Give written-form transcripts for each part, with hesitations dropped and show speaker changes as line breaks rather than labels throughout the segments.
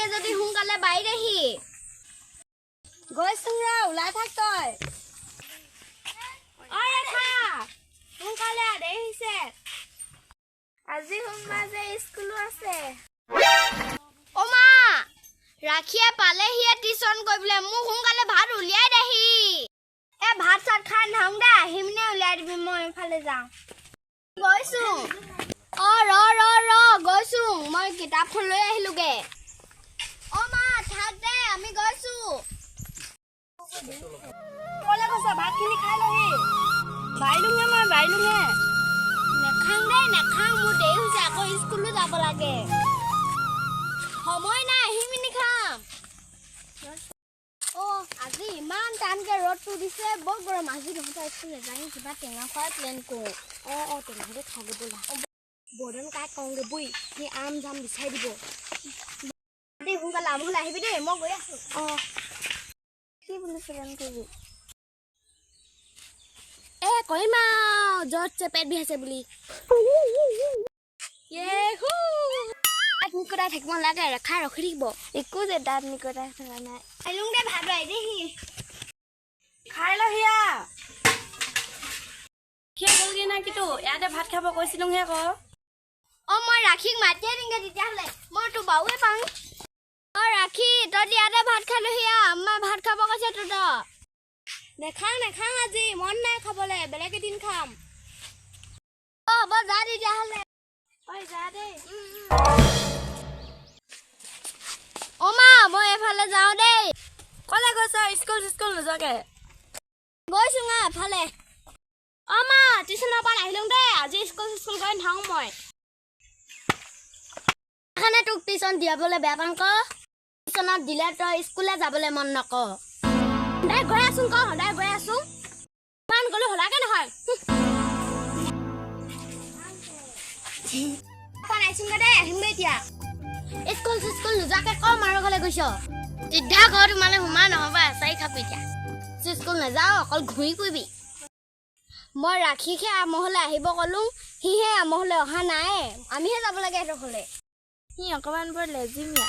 থাকে যদি সোনকালে বাইৰেহি গৈছো ৰ ওলাই থাক তই অ ৰেখা সোনকালে দেখিছে আজি সোমবাৰ যে স্কুলো আছে অ মা ৰাখিয়ে পালেহিয়ে টিউচন কৰিবলৈ মোক সোনকালে ভাত উলিয়াই দেহি এ ভাত চাত খাই নাহোঁ দে আহিমনে উলিয়াই দিবি মই এইফালে যাওঁ গৈছো অ ৰ গৈছো মই কিতাপখন লৈ আহিলোগে অ মা থাক দে আমি গৈছো কলে গৈছ ভাতখিনি খাই লহি বাইলুঙে মই বাইলুঙে নেখাং দে নেখাং মোৰ দেৰি হৈছে আকৌ স্কুলো যাব লাগে সময় নাই আহিমিনি খাম অ আজি ইমান টানকে ৰ'দটো দিছে বৰ গৰম আজি নহতা স্কুল নাযাওঁ কিবা টেঙা খোৱাৰ প্লেন কৰোঁ অ টেঙাকে খাগে ব'লা বৰ্ডন কাক কওঁগে বই সি আম জাম বিচাৰি দিব দেই সোনকালে আমলৈ আহিবি দেই মই গৈ আছো অ কি বুলি প্লেন কৰিবি এ কইমা জ্বৰ পেট বিষাইছে বুলি নিকটাই থাকিব নালাগে ৰেখা ৰখি থাকিব একো যে দাঁত নিকটাই থকা নাই আহিলোং দে ভাত লৈ দেহি খাই লহিয়া
কিয় গ'লগৈ না কিন্তু ইয়াতে ভাত খাব কৈছিলোঁহে আকৌ
অ মই ৰাখিক মাতিয়ে দিংগে তেতিয়াহ'লে মই তোৰ বাউৱে পাওঁ অ ৰাখি তই ইয়াতে ভাত খাই লহিয়া আম্মাই ভাত খাব কৈছে তোৰ নেখাং আজি মন নাই খাবলৈ বেলেগ এদিন খাম অ হ'ব যা তেতিয়াহ'লে ঐ যা দেই অ মা মই এফালে যাওঁ দেই
ক'লে গৈছ স্কুল নোযোৱাকে
গৈছো না এফালে অ মা টিউচনৰ পৰা আহিলোং দেই আজি স্কুল গৈ নাথাকোঁ মই সেইকাৰণে তোক টিউচন দিয়াবলৈ বেয়া পাওঁ ক টিউচনত দিলে তই স্কুলে যাবলৈ মন নক সদায় গৈ আছো ক সদায় গৈ আছো ইমান গ'লো সদাকে নহয় আহিছোগে দেই আহিমগৈ এতিয়া স্কুল নোযোৱাকে ক মাৰ ঘৰলৈ গৈছ চিধা ঘৰ তোমালে সোমা নহ'বা আচাৰি খাবি এতিয়া স্কুল নাযাওঁ অকল ঘূৰি ফুৰিবি মই ৰাখিহে আমহলৈ আহিব ক'লো সিহে আমহলৈ অহা নাই আমিহে যাব লাগে সিহঁতৰ ঘৰলৈ
সি অকণমান বৰ লেজিমিয়া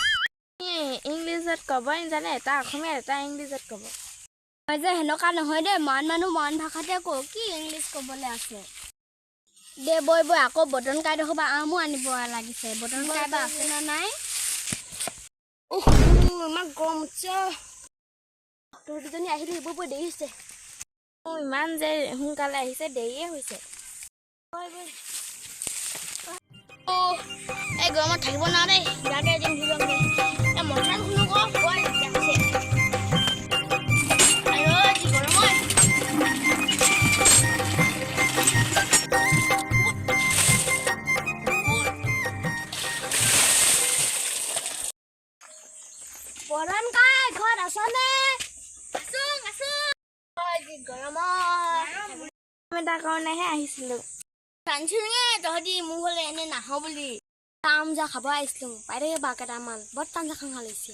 সি ইংলিছত ক'ব জানে এটা অসমীয়াত এটা ইংলিছত ক'ব
মই যে সেনেকুৱা নহয় দেই মৰাণ মানুহ মৰাণ ভাষাতে কওঁ কি ইংলিছ ক'বলৈ আছে দে বৈ আকৌ বটন কাই দেখবা আমো আনিব লাগিছে বটন কাই বা আছে না নাই ইমান গৰম উঠছে তোৰ দুজনী আহিলো এইবোৰ বৰ দেৰি হৈছে
ইমান যে সোনকালে আহিছে দেৰিয়ে হৈছে
এই গৰমত থাকিব নোৱাৰো দেই ইয়াতে এদিন ধুই ল'মগৈ এই মথাৰ শুনো ক বৰ দিগদাৰ হৈছে আৰু কি গৰম হয় বৰণ কাই ঘৰত আছনে আছো কি গৰমত
তাৰ কাৰণেহে আহিছিলোঁ
টানছিলঙে তহঁতি মোৰ ঘৰলৈ এনে নাহ বুলি আম যা খাব আহিছিলো বাইদেউ বাক কেইটামান বৰ টান খাং লাগিছে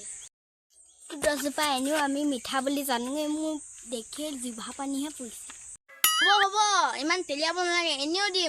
দহজোপা এনেও আমি মিঠা বুলি জানোৱে মোৰ দেখি জিভা পানীহে পৰিছে হ'ব ইমান তেলিয়াব নালাগে এনেও দিম